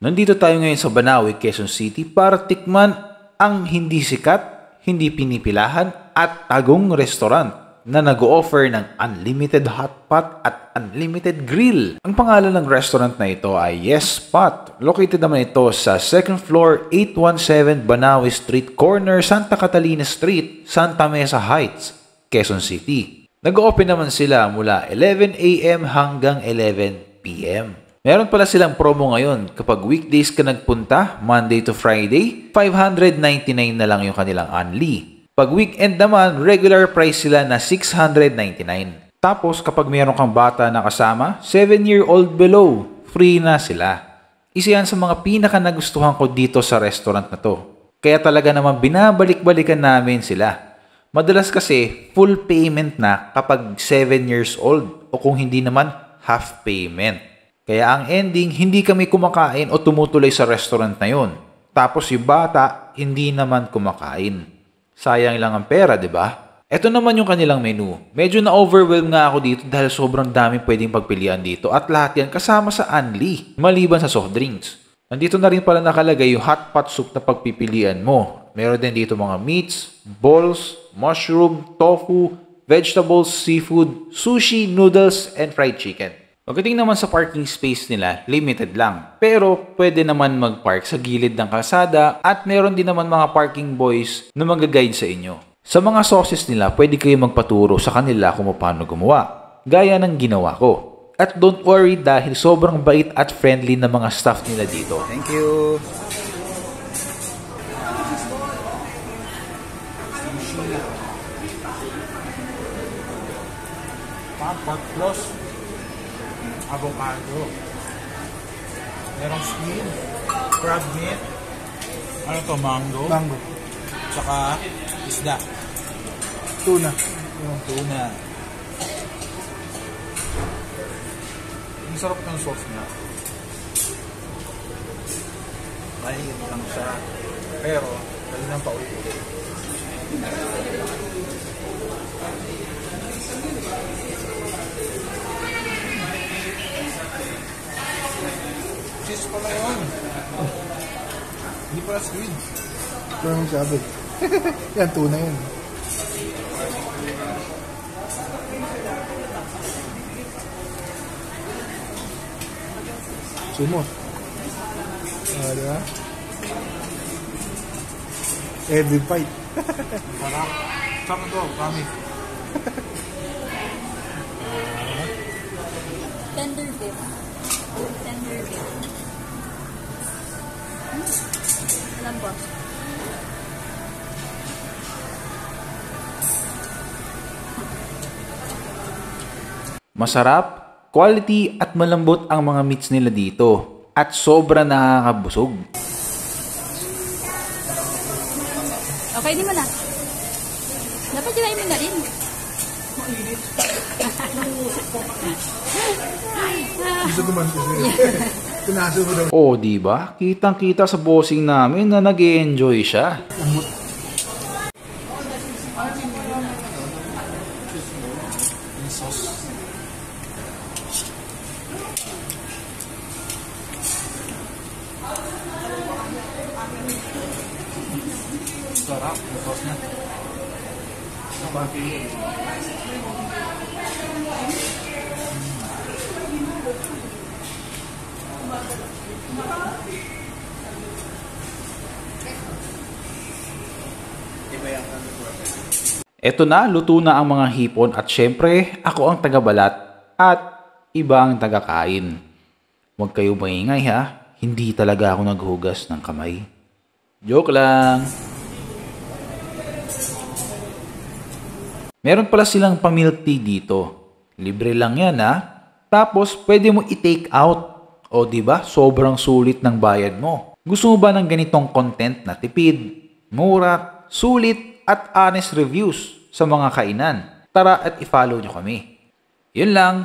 Nandito tayo ngayon sa Banaue, Quezon City para tikman ang hindi sikat, hindi pinipilahan at tagong restaurant na nag-o-offer ng unlimited hotpot at unlimited grill. Ang pangalan ng restaurant na ito ay Yes Spot. Located naman ito sa 2nd floor, 817 Banaue Street, corner Santa Catalina Street, Santa Mesa Heights, Quezon City. Nag-open naman sila mula 11 AM hanggang 11 PM. Meron pala silang promo ngayon. Kapag weekdays ka nagpunta, Monday to Friday, 599 na lang yung kanilang only. Pag weekend naman, regular price sila na 699. Tapos kapag meron kang bata na kasama, 7-year-old below, free na sila. Isa yan sa mga pinaka nagustuhan ko dito sa restaurant na to. Kaya talaga naman binabalik-balikan namin sila. Madalas kasi full payment na kapag 7 years old o kung hindi naman half payment. Kaya ang ending, hindi kami kumakain o tumutuloy sa restaurant na yon. Tapos yung bata, hindi naman kumakain. Sayang lang ang pera, di ba? Ito naman yung kanilang menu. Medyo na-overwhelm nga ako dito dahil sobrang dami pwedeng pagpilian dito at lahat yan kasama sa unli, maliban sa soft drinks. Nandito na rin pala nakalagay yung hot pot soup na pagpipilian mo. Meron din dito mga meats, balls, mushroom, tofu, vegetables, seafood, sushi, noodles, and fried chicken. Pagdating naman sa parking space nila, limited lang. Pero pwede naman mag-park sa gilid ng kalsada at meron din naman mga parking boys na mag-guide sa inyo. Sa mga sauces nila, pwede kayo magpaturo sa kanila kung paano gumawa. Gaya ng ginawa ko. At don't worry dahil sobrang bait at friendly na mga staff nila dito. Thank you! Papat plus avocado. Merong squid, crab meat, ano to, mango? Mango. Tsaka isda. Tuna. Yung tuna. Ang sarap ng sauce niya. Maliit lang siya. Pero, dali nang paulit-ulit. Cheese pala yun. Hindi pala squid. Ito yung sabi. Yan, tuna yun. Sumot. Diba? Every fight. Sarap. Sarap to, promise. Tender beef. Tender beef. Lambot. Masarap, quality at malambot ang mga meats nila dito. At sobra nakakabusog. Okay, di mo na. Dapat tirahin mo na rin. Gusto naman ko siya. Pinaso mo daw. Oh, di ba? Kitang-kita sa bossing namin na nag-e-enjoy siya. Sarap. Yung sauce niya. Eto na, luto na ang mga hipon at syempre, ako ang tagabalat at iba ang tagakain. Huwag kayo maingay ha, hindi talaga ako naghugas ng kamay. Joke lang! Meron pala silang pa-milk tea dito. Libre lang yan ha. Tapos pwede mo i-take out. O diba, sobrang sulit ng bayad mo. Gusto mo ba ng ganitong content na tipid, mura, sulit at honest reviews sa mga kainan? Tara at i-follow nyo kami. Yun lang.